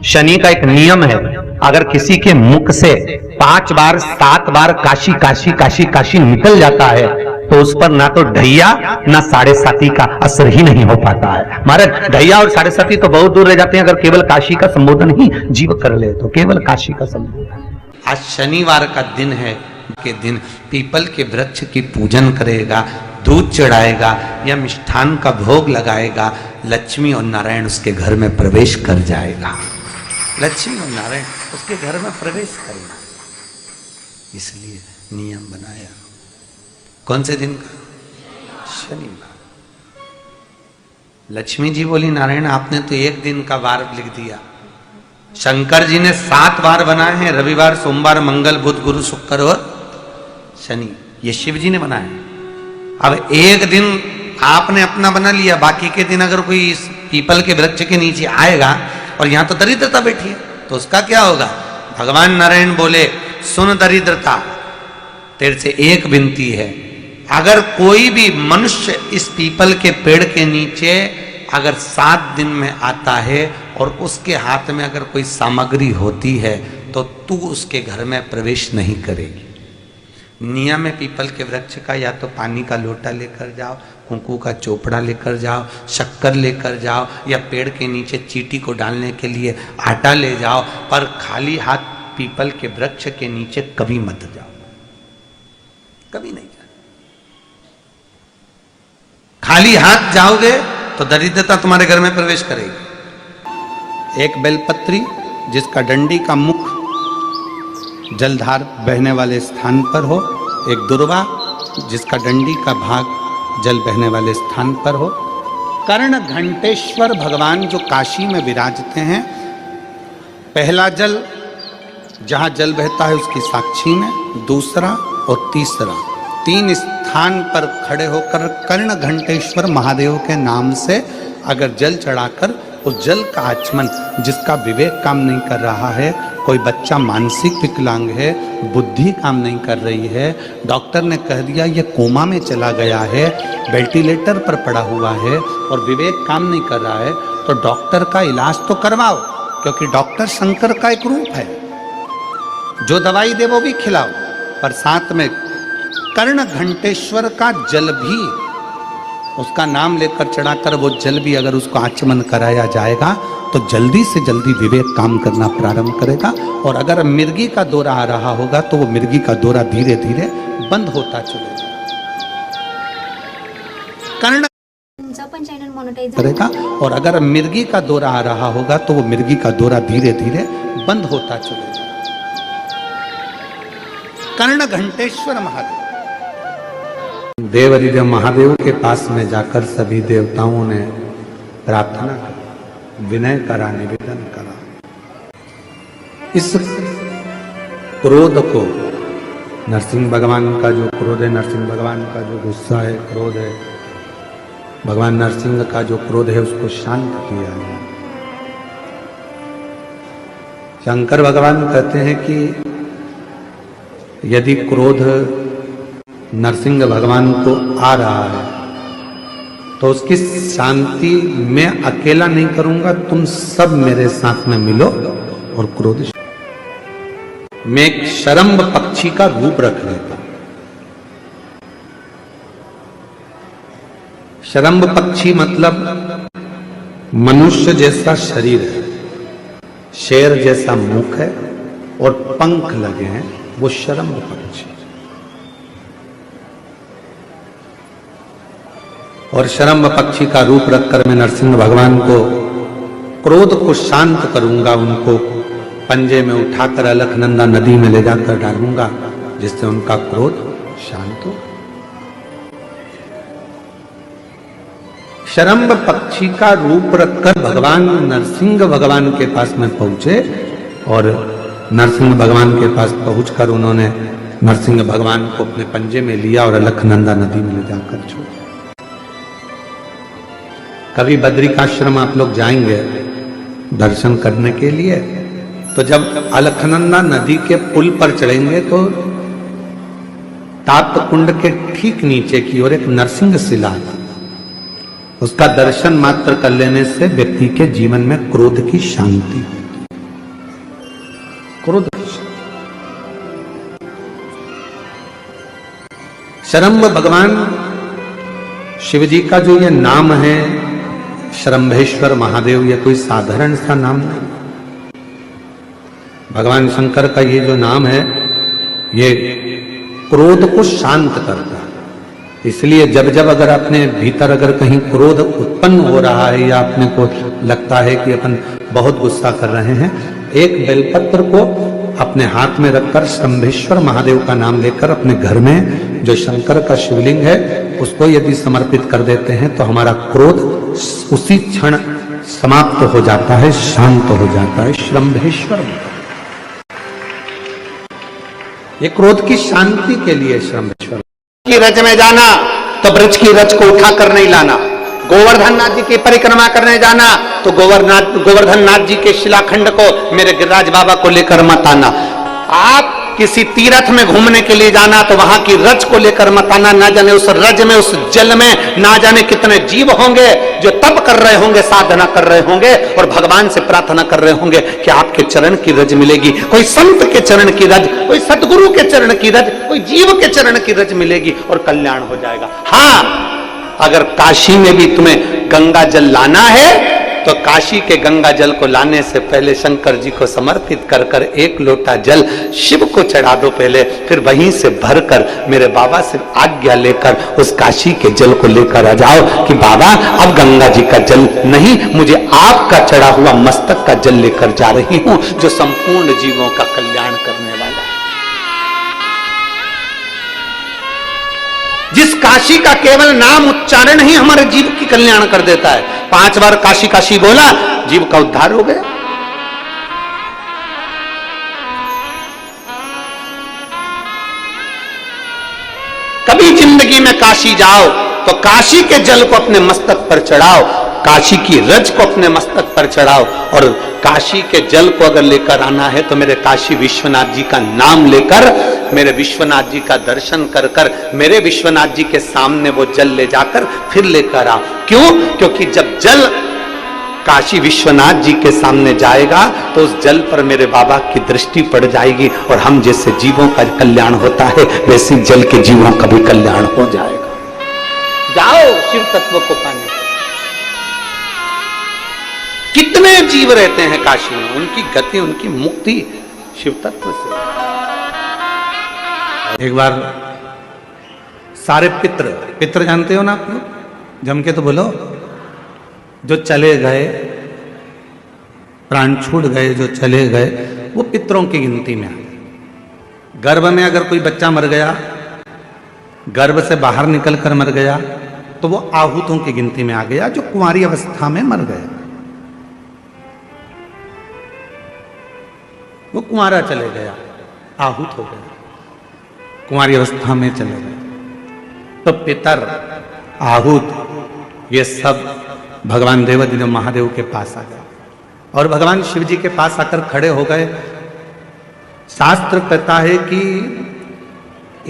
शनि का एक नियम है, अगर किसी के मुख से 5 बार 7 बार काशी काशी काशी काशी निकल जाता है तो उस पर ना तो ढैया ना 7.5 का असर ही नहीं हो पाता है। महाराज ढैया और 7.5 तो बहुत दूर रह जाते हैं, अगर केवल काशी का संबोधन ही जीव कर ले तो केवल काशी का संबोधन। आज शनिवार का दिन है, के दिन पीपल के वृक्ष की पूजन करेगा, दूध चढ़ाएगा या मिष्ठान का भोग लगाएगा, लक्ष्मी और नारायण उसके घर में प्रवेश कर जाएगा। लक्ष्मी और नारायण उसके घर में प्रवेश करेगा, इसलिए नियम बनाया। कौन से दिन का? शनिवार। लक्ष्मी जी बोली नारायण आपने तो एक दिन का वार लिख दिया, शंकर जी ने 7 वार बनाए हैं, रविवार सोमवार मंगल बुध गुरु शुक्र और शनि, ये शिव जी ने बनाया। अब एक दिन आपने अपना बना लिया, बाकी के दिन अगर कोई इस पीपल के वृक्ष के नीचे आएगा और यहां तो दरिद्रता बैठी है तो उसका क्या होगा? भगवान नारायण बोले सुन दरिद्रता, तेरे से एक विनती है, अगर कोई भी मनुष्य इस पीपल के पेड़ के नीचे अगर 7 दिन में आता है और उसके हाथ में अगर कोई सामग्री होती है तो तू उसके घर में प्रवेश नहीं करेगी। नियम है पीपल के वृक्ष का, या तो पानी का लोटा लेकर जाओ, कुंकू का चोपड़ा लेकर जाओ, शक्कर लेकर जाओ, या पेड़ के नीचे चींटी को डालने के लिए आटा ले जाओ, पर खाली हाथ पीपल के वृक्ष के नीचे कभी मत जाओ, कभी नहीं जाओ। खाली हाथ जाओगे तो दरिद्रता तुम्हारे घर में प्रवेश करेगी। एक बेलपत्री जिसका डंडी का मुख जलधार बहने वाले स्थान पर हो, एक दुर्वा जिसका डंडी का भाग जल बहने वाले स्थान पर हो। कर्ण घंटेश्वर भगवान जो काशी में विराजते हैं, पहला जल जहां जल बहता है उसकी साक्षी में, दूसरा और तीसरा 3 स्थान पर खड़े होकर कर्ण घंटेश्वर महादेव के नाम से अगर जल चढ़ाकर उस जल का आचमन, जिसका विवेक काम नहीं कर रहा है, कोई बच्चा मानसिक विकलांग है, बुद्धि काम नहीं कर रही है, डॉक्टर ने कह दिया ये कोमा में चला गया है, वेंटिलेटर पर पड़ा हुआ है और विवेक काम नहीं कर रहा है, तो डॉक्टर का इलाज तो करवाओ, क्योंकि डॉक्टर शंकर का एक रूप है, जो दवाई दे वो भी खिलाओ, पर साथ में कर्ण घंटेश्वर का जल भी, उसका नाम लेकर चढ़ाकर वो जल भी अगर उसको आचमन कराया जाएगा तो जल्दी से जल्दी विवेक काम करना प्रारंभ करेगा। और अगर मिर्गी का दौरा आ रहा होगा तो वो मिर्गी का दौरा धीरे धीरे बंद होता चलेगा। कर्ण करेगा, और अगर मिर्गी का दौरा आ रहा होगा तो वो मिर्गी का दौरा धीरे धीरे बंद होता चलेगा। कर्ण घंटेश्वर महादेव, देवाधिदेव महादेव के पास में जाकर सभी देवताओं ने प्रार्थना की, विनय करा, निवेदन करा। इस क्रोध को, नरसिंह भगवान का जो क्रोध है, नरसिंह भगवान का जो गुस्सा है, क्रोध है, भगवान नरसिंह का जो क्रोध है उसको शांत किया है। शंकर भगवान कहते हैं कि यदि क्रोध नरसिंह भगवान को आ रहा है तो उसकी शांति मैं अकेला नहीं करूंगा, तुम सब मेरे साथ में मिलो और क्रोध। मैं एक शरम्भ पक्षी का रूप रख लेता। शरम्भ पक्षी मतलब मनुष्य जैसा शरीर है, शेर जैसा मुख है और पंख लगे हैं, वो शरम्भ पक्षी। और शरम्भ पक्षी का रूप रखकर मैं नरसिंह भगवान को क्रोध को शांत करूंगा, उनको पंजे में उठाकर अलकनंदा नदी में ले जाकर डालूंगा, जिससे उनका क्रोध शांत हो। शरम्भ पक्षी का रूप रखकर भगवान नरसिंह भगवान के पास में पहुंचे और नरसिंह भगवान के पास पहुंचकर उन्होंने नरसिंह भगवान को अपने पंजे में लिया और अलकनंदा नदी में ले जाकर छोड़ा। कभी बद्रिकाश्रम आप लोग जाएंगे दर्शन करने के लिए, तो जब अलकनंदा नदी के पुल पर चढ़ेंगे तो ताप्त कुंड के ठीक नीचे की ओर एक नरसिंह शिला है, उसका दर्शन मात्र कर लेने से व्यक्ति के जीवन में क्रोध की शांति होती है। क्रोध। शरम्भ भगवान शिव जी का जो ये नाम है शरम्भेश्वर महादेव, ये कोई साधारण सा नाम नहीं। भगवान शंकर का ये जो नाम है ये क्रोध को शांत करता है। इसलिए जब जब अगर अपने भीतर अगर कहीं क्रोध उत्पन्न हो रहा है या अपने को लगता है कि अपन बहुत गुस्सा कर रहे हैं, एक बेलपत्र को अपने हाथ में रखकर शंभेश्वर महादेव का नाम लेकर अपने घर में जो शंकर का शिवलिंग है उसको यदि समर्पित कर देते हैं तो हमारा क्रोध उसी क्षण समाप्त हो जाता है, शांत हो जाता है। शंभेश्वर ये क्रोध की शांति के लिए शंभेश्वर की रज में जाना तो ब्रज की रज को उठा कर नहीं लाना, गोवर्धन नाथ जी की परिक्रमा करने जाना तो गोवर्धन नाथ जी के शिलाखंड को मेरे गिरिराज बाबा को लेकर मत आना। आप किसी तीर्थ में घूमने के लिए जाना तो वहां की रज को लेकर मत आना। ना जाने उस रज में, उस जल में ना जाने कितने जीव होंगे जो तप कर रहे होंगे, साधना कर रहे होंगे और भगवान से प्रार्थना कर रहे होंगे कि आपके चरण की रज मिलेगी। कोई संत के चरण की रज, कोई सतगुरु के चरण की रज, कोई जीव के चरण की रज मिलेगी और कल्याण हो जाएगा। हाँ, अगर काशी में भी तुम्हें गंगा जल लाना है तो काशी के गंगा जल को लाने से पहले शंकर जी को समर्पित कर कर एक लोटा जल शिव को चढ़ा दो पहले, फिर वहीं से भरकर मेरे बाबा से आज्ञा लेकर उस काशी के जल को लेकर आ जाओ कि बाबा अब गंगा जी का जल नहीं, मुझे आपका चढ़ा हुआ मस्तक का जल लेकर जा रही हूं जो संपूर्ण जीवों का कल्याण करने वाला है। जिस काशी का केवल नाम उच्चारण ही हमारे जीव की कल्याण कर देता है। 5 बार काशी काशी बोला, जीव का उद्धार हो गया। कभी जिंदगी में काशी जाओ तो काशी के जल को अपने मस्तक पर चढ़ाओ, काशी की रज को अपने मस्तक पर चढ़ाओ और काशी के जल को अगर लेकर आना है तो मेरे काशी विश्वनाथ जी का नाम लेकर, मेरे विश्वनाथ जी का दर्शन कर कर मेरे विश्वनाथ जी के सामने वो जल ले जाकर फिर लेकर आओ। क्यों? क्योंकि जब जल काशी विश्वनाथ जी के सामने जाएगा तो उस जल पर मेरे बाबा की दृष्टि पड़ जाएगी और हम जैसे जीवों का कल्याण होता है वैसे जल के जीवों का भी कल्याण हो जाएगा। जाओ शिव तत्व को पाने। कितने जीव रहते हैं काशी में, उनकी गति, उनकी मुक्ति शिव तत्व से। एक बार सारे पित्र जानते हो ना आप लोग, जम के तो बोलो, जो चले गए, प्राण छूट गए, जो चले गए, वो पितरों की गिनती में आए। गर्भ में अगर कोई बच्चा मर गया, गर्भ से बाहर निकलकर मर गया तो वो आहूतों की गिनती में आ गया, जो कुंवारी अवस्था में मर गया। वो कुंवारा चले गया, आहूत हो गया, कुंवारी अवस्था में चले गए। तो पितर, आहूत, ये सब भगवान देवादिदेव महादेव के पास आ गए और भगवान शिव जी के पास आकर खड़े हो गए। शास्त्र कहता है कि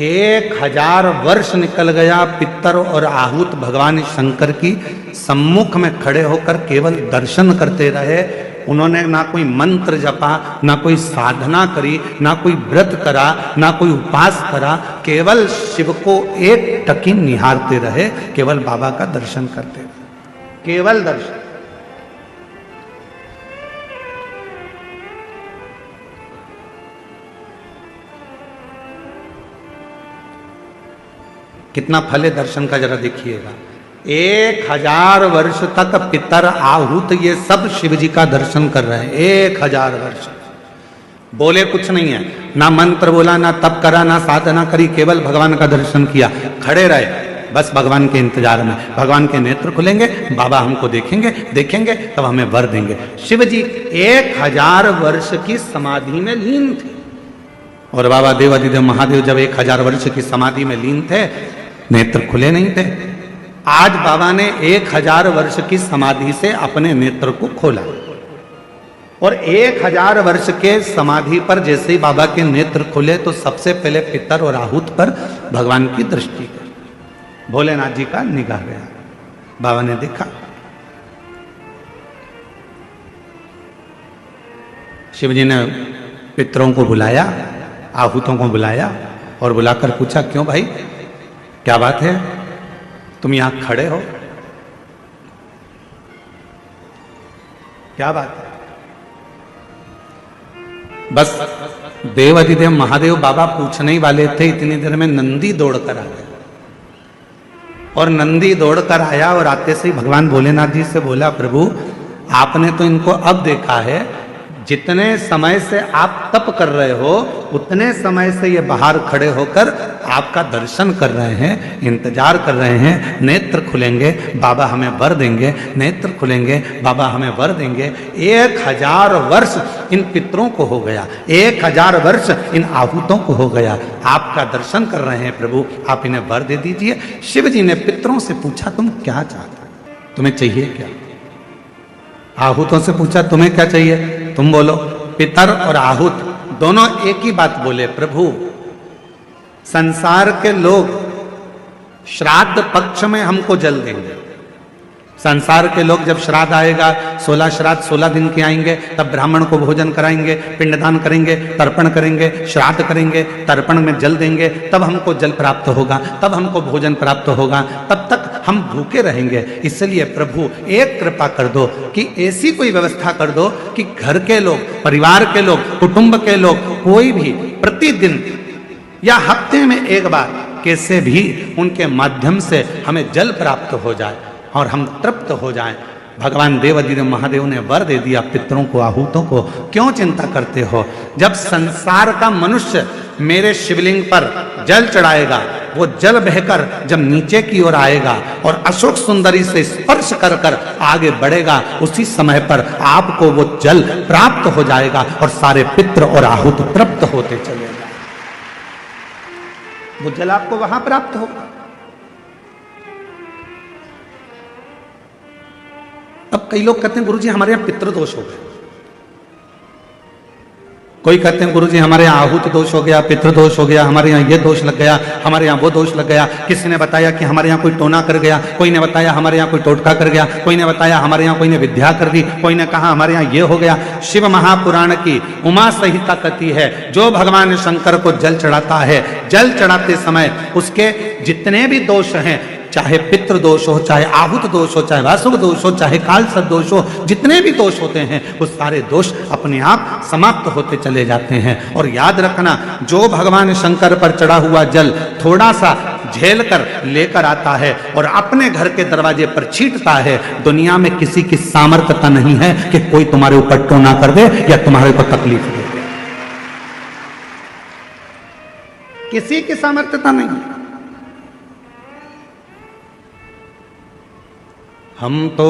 1000 वर्ष निकल गया, पितर और आहूत भगवान शंकर की सम्मुख में खड़े होकर केवल दर्शन करते रहे। उन्होंने ना कोई मंत्र जपा, ना कोई साधना करी, ना कोई व्रत करा, ना कोई उपवास करा, केवल शिव को एक टकी निहारते रहे, केवल बाबा का दर्शन करते रहे, केवल दर्शन। कितना फल है दर्शन का, जरा देखिएगा। 1000 वर्ष तक पितर, आहूत, ये सब शिव जी का दर्शन कर रहे हैं। 1000 वर्ष बोले कुछ नहीं है, ना मंत्र बोला, ना तप करा, ना साधना करी, केवल भगवान का दर्शन किया, खड़े रहे बस भगवान के इंतजार में। भगवान के नेत्र खुलेंगे, बाबा हमको देखेंगे तब हमें वर देंगे। शिव जी 1000 वर्ष की समाधि में लीन थे और बाबा देवादिदेव महादेव जब 1000 वर्ष की समाधि में लीन थे, नेत्र खुले नहीं थे। आज बाबा ने 1000 वर्ष की समाधि से अपने नेत्र को खोला और 1000 वर्ष के समाधि पर जैसे ही बाबा के नेत्र खुले तो सबसे पहले पितर और आहूत पर भगवान की दृष्टि गई, भोलेनाथ जी का निगाह गया। बाबा ने देखा, शिव जी ने पितरों को बुलाया, आहूतों को बुलाया और बुलाकर पूछा, क्यों भाई, क्या बात है, तुम यहां खड़े हो, क्या बात है? बस देव अधिदेव महादेव बाबा पूछने ही वाले थे, इतनी देर में नंदी दौड़कर आ गया। और नंदी दौड़कर आया और आते से ही भगवान भोलेनाथ जी से बोला, प्रभु आपने तो इनको अब देखा है, जितने समय से आप तप कर रहे हो उतने समय से ये बाहर खड़े होकर आपका दर्शन कर रहे हैं, इंतजार कर रहे हैं, नेत्र खुलेंगे बाबा हमें वर देंगे, नेत्र खुलेंगे बाबा हमें वर देंगे। 1000 वर्ष इन पितरों को हो गया, 1000 वर्ष इन आहूतों को हो गया, आपका दर्शन कर रहे हैं प्रभु, आप इन्हें वर दे दीजिए। शिव जी ने पितरों से पूछा, तुम क्या चाहते हो, तुम्हें चाहिए क्या? आहूतों से पूछा, तुम्हें क्या चाहिए, तुम बोलो। पितर और आहूत दोनों एक ही बात बोले, प्रभु संसार के लोग श्राद्ध पक्ष में हमको जल देंगे। संसार के लोग जब श्राद्ध आएगा, 16 श्राद्ध 16 दिन के आएंगे, तब ब्राह्मण को भोजन कराएंगे, पिंडदान करेंगे, तर्पण करेंगे, श्राद्ध करेंगे, तर्पण में जल देंगे, तब हमको जल प्राप्त होगा, तब हमको भोजन प्राप्त होगा, तब तक हम भूखे रहेंगे। इसलिए प्रभु एक कृपा कर दो कि ऐसी कोई व्यवस्था कर दो कि घर के लोग, परिवार के लोग, कुटुंब के लोग, कोई भी प्रतिदिन या हफ्ते में एक बार कैसे भी उनके माध्यम से हमें जल प्राप्त हो जाए और हम तृप्त हो जाएं। भगवान देवाधिदेव महादेव ने वर दे दिया पितरों को, आहूतों को। क्यों चिंता करते हो? जब संसार का मनुष्य मेरे शिवलिंग पर जल चढ़ाएगा, वो जल बहकर जब नीचे की ओर आएगा और अशोक सुंदरी से स्पर्श कर कर आगे बढ़ेगा, उसी समय पर आपको वो जल प्राप्त हो जाएगा और सारे पितर और आहूत तृप्त होते चले जाएंगे। वो जल आपको वहां प्राप्त होगा। अब कई लोग कहते हैं गुरुजी हमारे यहां पितृदोष हो गया, कोई कहते हैं गुरुजी हमारे यहाँ आहूत दोष हो गया, पितृदोष हो गया, हमारे यहाँ ये दोष लग गया, हमारे यहाँ वो दोष लग गया। किसी ने बताया कि हमारे यहाँ कोई टोना कर गया, कोई ने बताया हमारे यहाँ कोई टोटका कर गया, कोई ने बताया हमारे यहाँ कोई ने विद्या कर दी, कोई ने कहा हमारे यहाँ ये हो गया। शिव महापुराण की उमा संहिता कहती है, जो भगवान शंकर को जल चढ़ाता है, जल चढ़ाते समय उसके जितने भी दोष हैं, चाहे पितृ दोष हो, चाहे आहूत दोष हो, चाहे वासुक दोष हो, चाहे कालसर्प दोष हो, जितने भी दोष होते हैं वो सारे दोष अपने आप समाप्त होते चले जाते हैं। और याद रखना, जो भगवान शंकर पर चढ़ा हुआ जल थोड़ा सा झेल कर लेकर आता है और अपने घर के दरवाजे पर छींटता है, दुनिया में किसी की सामर्थ्यता नहीं है कि कोई तुम्हारे ऊपर टोना कर दे या तुम्हारे को तकलीफ दे। किसी की सामर्थ्यता नहीं। हम तो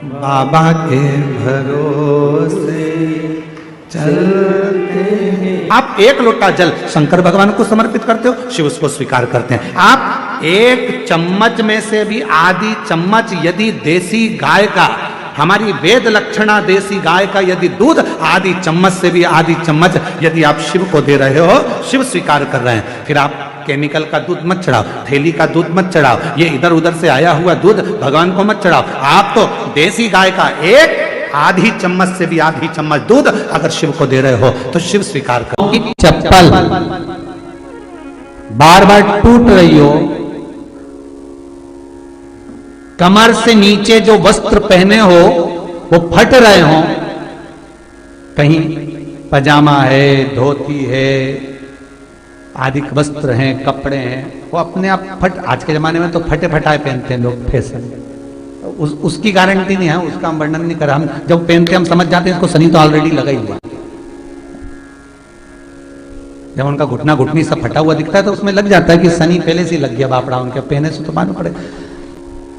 बाबा के भरोसे चलते हैं। आप एक लोटा जल शंकर भगवान को समर्पित करते हो, शिव उसको स्वीकार करते हैं। आप एक चम्मच में से भी आधी चम्मच यदि देसी गाय का, हमारी वेद लक्षणा देसी गाय का यदि दूध आधी चम्मच से भी आधी चम्मच यदि आप शिव को दे रहे हो, शिव स्वीकार कर रहे हैं। फिर आप केमिकल का दूध मत चढ़ाओ, थैली का दूध मत चढ़ाओ, ये इधर उधर से आया हुआ दूध भगवान को मत चढ़ाओ। आप तो देसी गाय का एक आधी चम्मच से भी आधी चम्मच दूध अगर शिव को दे रहे हो तो शिव स्वीकार करो। चप्पल बार बार टूट रही हो, कमर से नीचे जो वस्त्र पहने हो वो फट रहे हो, कहीं पजामा है, धोती है, आदि वस्त्र हैं, कपड़े हैं, वो अपने आप फट, आज के जमाने में तो फटे फटाए पहनते हैं लोग, फैशन। उसकी गारंटी नहीं है, उसका हम वर्णन नहीं कर रहा। हम जब पहनते हम समझ जाते हैं इसको शनि तो ऑलरेडी लगा ही हुआ। जब उनका घुटना घुटनी सब फटा हुआ दिखता है तो उसमें लग जाता है कि शनि पहले से लग गया बापड़ा, उनके पहने से तो मालूम पड़े।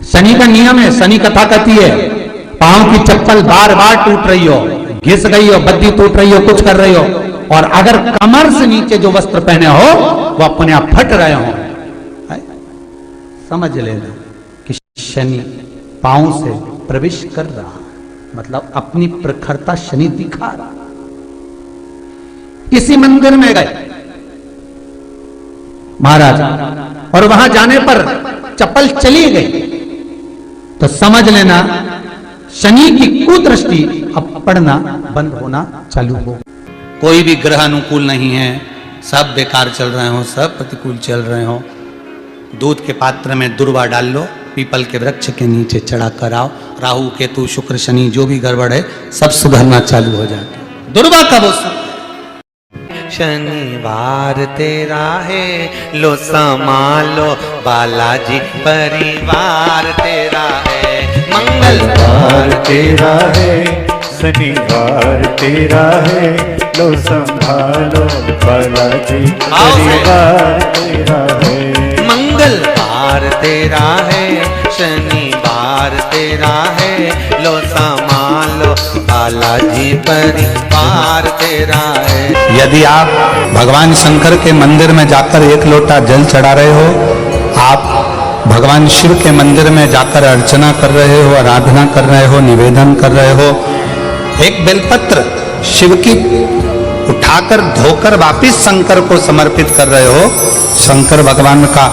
शनि का नियम है, शनि कथा कहती है, पांव की चप्पल बार बार टूट रही हो, घिस गई हो, बद्दी टूट रही हो, कुछ कर रही हो, और अगर कमर से नीचे जो वस्त्र पहने हो वो अपने आप फट रहे हो, समझ लेना कि शनि पांव से प्रवेश कर रहा, मतलब अपनी प्रखरता शनि दिखा रहा। किसी मंदिर में गए महाराज और वहां जाने पर चप्पल चली गई तो समझ लेना शनि की कुदृष्टि अब पड़ना बंद होना चालू हो। कोई भी ग्रह अनुकूल नहीं है, सब बेकार चल रहे हो, सब प्रतिकूल चल रहे हो, दूध के पात्र में दुर्वा डाल लो, पीपल के वृक्ष के नीचे चढ़ा कर आओ, राहु केतु शुक्र शनि जो भी गड़बड़ है सब सुधरना चालू हो जाता है। दुर्वा का वो शनिवार तेरा है, लो संभालो बालाजी परिवार तेरा है, मंगलवार तेरा है, शनिवार तेरा है, लो संभालो बालाजी परिवार तेरा है। मंगलवार तेरा है, शनिवार तेरा है, लो संभालो बालाजी परिवार तेरा है। यदि आप भगवान शंकर के मंदिर में जाकर एक लोटा जल चढ़ा रहे हो, आप भगवान शिव के मंदिर में जाकर अर्चना कर रहे हो, आराधना कर रहे हो, निवेदन कर रहे हो, एक बेलपत्र शिव की उठाकर धोकर वापिस शंकर को समर्पित कर रहे हो, शंकर भगवान का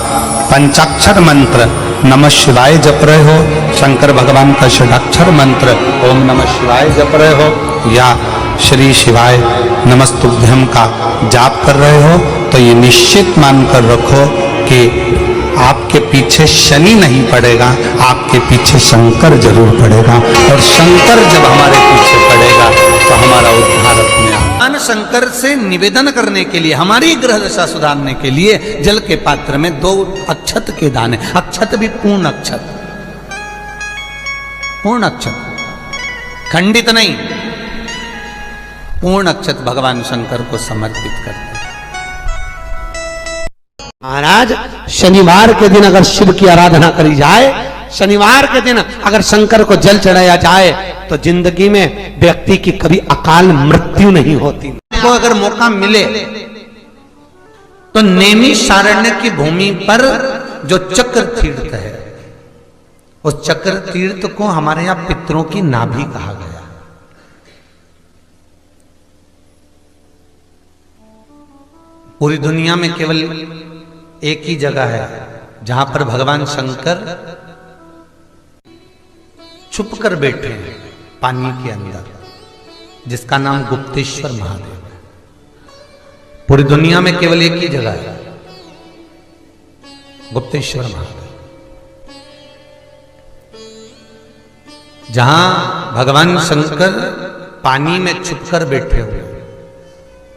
पंचाक्षर मंत्र नमः शिवाय जप रहे हो, शंकर भगवान का षडाक्षर मंत्र ओम नमः शिवाय जप रहे हो, या श्री शिवाय नमस्तुभ्यम का जाप कर रहे हो, तो ये निश्चित मानकर रखो कि आपके पीछे शनि नहीं पड़ेगा, आपके पीछे शंकर जरूर पड़ेगा, और शंकर जब हमारे पीछे पड़ेगा तो हमारा उद्धार अपने आप। भगवान शंकर से निवेदन करने के लिए, हमारी ग्रह दशा सुधारने के लिए जल के पात्र में 2 अक्षत के दाने, अक्षत भी पूर्ण अक्षत, पूर्ण अक्षत, खंडित नहीं, पूर्ण अक्षत भगवान शंकर को समर्पित करते हैं। महाराज शनिवार के दिन अगर शिव की आराधना करी जाए, शनिवार के दिन अगर शंकर को जल चढ़ाया जाए, तो जिंदगी में व्यक्ति की कभी अकाल मृत्यु नहीं होती। को अगर मौका मिले तो नैमिषारण्य की भूमि पर जो चक्र तीर्थ है, उस चक्र तीर्थ को हमारे यहां पितरों की नाभि कहा गया। पूरी दुनिया में केवल एक ही जगह है जहां पर भगवान शंकर छुप कर बैठे हैं पानी के अंदर, जिसका नाम गुप्तेश्वर महादेव है। पूरी दुनिया में केवल एक ही जगह है, गुप्तेश्वर महादेव, जहां भगवान शंकर पानी में छुपकर बैठे हुए,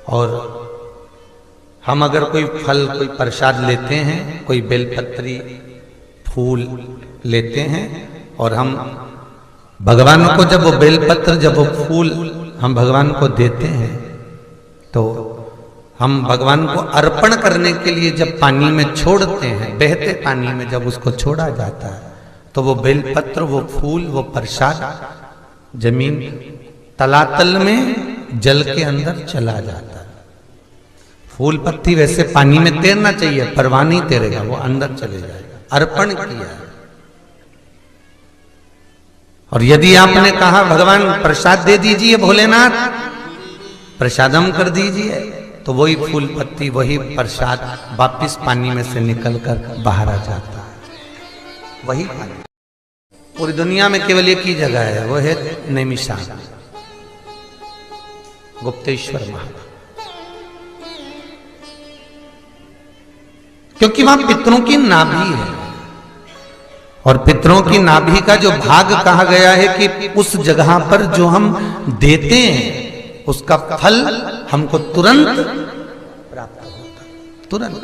और हम अगर कोई फल, कोई प्रसाद लेते हैं, कोई बेलपत्री फूल लेते हैं, और हम भगवान को जब वो बेलपत्र, जब वो फूल हम भगवान को देते हैं, तो हम भगवान को अर्पण करने के लिए जब पानी में छोड़ते हैं, बहते पानी में जब उसको छोड़ा जाता है, तो वो बेलपत्र, वो फूल, वो प्रसाद जमीन तलातल में जल के अंदर चला जाता है। फूल पत्ती वैसे पानी में तैरना चाहिए, परवाह नहीं तैरेगा, वो अंदर चले जाएगा, अर्पण किया। और यदि आपने कहा भगवान प्रसाद दे दीजिए भोलेनाथ, प्रसादम कर दीजिए, तो वही फूल पत्ती, वही प्रसाद वापिस पानी में से निकलकर बाहर आ जाता है, वही पानी। पूरी दुनिया में केवल एक ही जगह है, वो है नैमिषारण्य, गुप्तेश्वर महादेव, क्योंकि वहां पितरों की नाभि है, और पितरों की नाभि का जो भाग कहा गया है कि उस जगह पर जो हम देते हैं उसका फल हमको तुरंत प्राप्त होता है, तुरंत।